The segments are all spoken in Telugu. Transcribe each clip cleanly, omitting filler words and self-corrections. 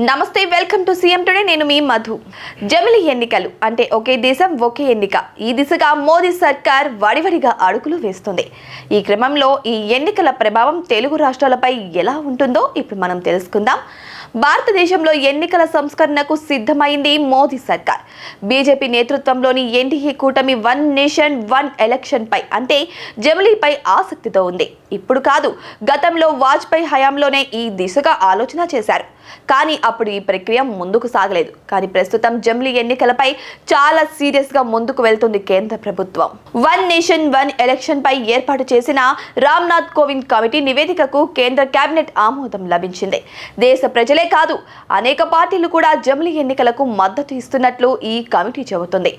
నమస్తే, వెల్కమ్ టు సీఎం టుడే. నేను మీ మధు. జమిలి ఎన్నికలు అంటే ఒకే దేశం ఒకే ఎన్నిక. ఈ దిశగా మోదీ సర్కార్ వడివడిగా అడుగులు వేస్తుంది. ఈ క్రమంలో ఈ ఎన్నికల ప్రభావం తెలుగు రాష్ట్రాలపై ఎలా ఉంటుందో ఇప్పుడు మనం తెలుసుకుందాం. భారతదేశంలో ఎన్నికల సంస్కరణకు సిద్ధమైంది మోదీ సర్కార్. బీజేపీ నేతృత్వంలోని ఎన్డీఏ కూటమి వన్ నేషన్ వన్ ఎలక్షన్ పై అంటే జమిలీపై ఆసక్తితో ఉంది. ఇప్పుడు కాదు, గతంలో వాజ్పేయి హయాంలోనే ఈ దిశగా ఆలోచన చేశారు. కానీ అప్పుడు ఈ ప్రక్రియ ముందుకు సాగలేదు. కానీ ప్రస్తుతం జమిలీ ఎన్నికలపై చాలా సీరియస్ గా ముందుకు వెళ్తుంది కేంద్ర ప్రభుత్వం. వన్ నేషన్ వన్ ఎలక్షన్ పై ఏర్పాటు చేసిన రామ్నాథ్ కోవింద్ కమిటీ నివేదికకు కేంద్ర కేబినెట్ ఆమోదం లభించింది. దేశ ప్రజలే కాదు, అనేక పార్టీలు కూడా జమిలీ ఎన్నికలకు మద్దతు ఇస్తున్నట్లు ఈ కమిటీ చెబుతుంది.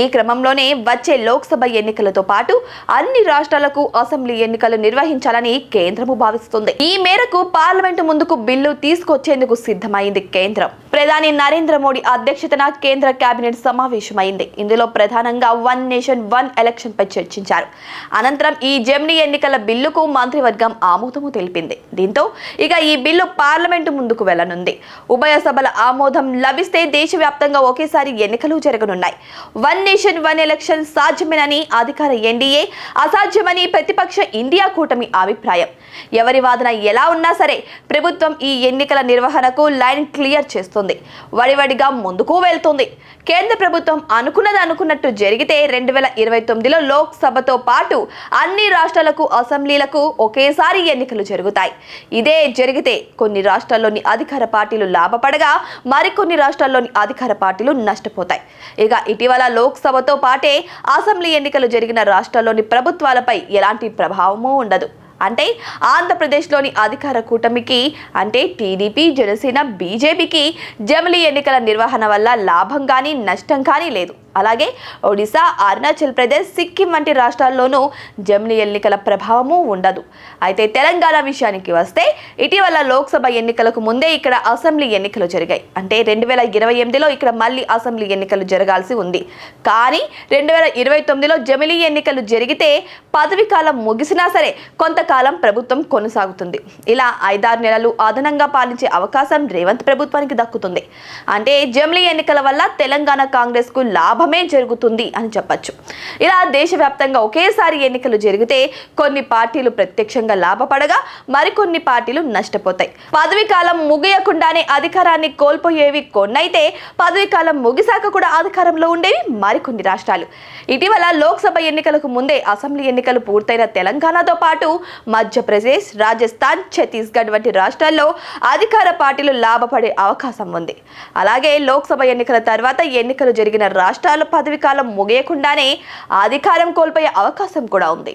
ఈ క్రమంలోనే వచ్చే లోక్సభ ఎన్నికలతో పాటు అన్ని రాష్ట్రాలకు అసెంబ్లీ ఎన్నికలు నిర్వహించాలని కేంద్రము భావిస్తుంది. ఈ మేరకు పార్లమెంటు ముందుకు బిల్లు తీసుకొచ్చేందుకు సిద్ధమైంది కేంద్రం. ప్రధాని నరేంద్ర మోడీ అధ్యక్షతన కేంద్ర కేబినెట్ సమావేశమైంది. ఇందులో ప్రధానంగా వన్ నేషన్ వన్ ఎలక్షన్ పై చర్చించారు. అనంతరం ఈ జమిలీ ఎన్నికల బిల్లుకు మంత్రివర్గం ఆమోదము తెలిపింది. దీంతో ఇక ఈ బిల్లు పార్లమెంటు ముందుకు వెళ్లనుంది. ఉభయ సభల ఆమోదం లభిస్తే దేశవ్యాప్తంగా ఒకేసారి ఎన్నికలు జరగనున్నాయి. వన్ నేషన్ వన్ ఎలక్షన్ సాధ్యమేనని అధికార ఎన్డీఏ, అసాధ్యమని ప్రతిపక్ష ఇండియా కూటమి అభిప్రాయం. ఎవరి వాదన ఎలా ఉన్నా సరే ప్రభుత్వం ఈ ఎన్నికల నిర్వహణకు లైన్ క్లియర్ చేస్తుంది. వడివడిగా ముందుకు వెళ్తుంది. కేంద్ర ప్రభుత్వం అనుకున్నది అనుకున్నట్టు జరిగితే 2029లో లోక్సభతో పాటు అన్ని రాష్ట్రాలకు అసెంబ్లీలకు ఒకేసారి ఎన్నికలు జరుగుతాయి. ఇదే జరిగితే కొన్ని రాష్ట్రాల్లోని అధికార పార్టీలు లాభపడగా మరికొన్ని రాష్ట్రాల్లోని అధికార పార్టీలు నష్టపోతాయి. ఇక ఇటీవల లోక్సభతో పాటే అసెంబ్లీ ఎన్నికలు జరిగిన రాష్ట్రాల్లోని ప్రభుత్వాలపై ఎలాంటి ప్రభావమూ ఉండదు. అంటే ఆంధ్రప్రదేశ్లోని అధికార కూటమికి అంటే టీడీపీ, జనసేన, బీజేపీకి జమిలీ ఎన్నికల నిర్వహణ వల్ల లాభం కానీ నష్టం కానీ లేదు. అలాగే ఒడిశా, అరుణాచల్ ప్రదేశ్, సిక్కిం వంటి రాష్ట్రాల్లోనూ జమిలీ ఎన్నికల ప్రభావము ఉండదు. అయితే తెలంగాణ విషయానికి వస్తే ఇటీవల లోక్సభ ఎన్నికలకు ముందే ఇక్కడ అసెంబ్లీ ఎన్నికలు జరిగాయి. అంటే 2028లో ఇక్కడ మళ్ళీ అసెంబ్లీ ఎన్నికలు జరగాల్సి ఉంది. కానీ 2029లో జమిలీ ఎన్నికలు జరిగితే పదవి కాలం ముగిసినా సరే కొంతకాలం ప్రభుత్వం కొనసాగుతుంది. ఇలా 5-6 నెలలు అదనంగా పాలించే అవకాశం రేవంత్ ప్రభుత్వానికి దక్కుతుంది. అంటే జమిలీ ఎన్నికల వల్ల తెలంగాణ కాంగ్రెస్ కు లాభమే జరుగుతుంది అని చెప్పచ్చు. ఇలా దేశవ్యాప్తంగా ఒకేసారి ఎన్నికలు జరిగితే కొన్ని పార్టీలు ప్రత్యక్షంగా లాభపడగా మరికొన్ని పార్టీలు నష్టపోతాయి. పదవి కాలం ముగియకుండానే అధికారాన్ని కోల్పోయేవి కొన్నైతే పదవి కాలం ముగిసాక కూడా అధికారంలో ఉండేవి మరికొన్ని రాష్ట్రాలు. ఇటీవల లోక్సభ ఎన్నికలకు ముందే అసెంబ్లీ ఎన్నికలు పూర్తయిన తెలంగాణతో పాటు మధ్యప్రదేశ్, రాజస్థాన్, ఛత్తీస్గఢ్ వంటి రాష్ట్రాల్లో అధికార పార్టీలు లాభపడే అవకాశం ఉంది. అలాగే లోక్సభ ఎన్నికల తర్వాత ఎన్నికలు జరిగిన రాష్ట్రాల పదవి కాలం ముగియకుండానే అధికారం కోల్పోయే అవకాశం కూడా ఉంది.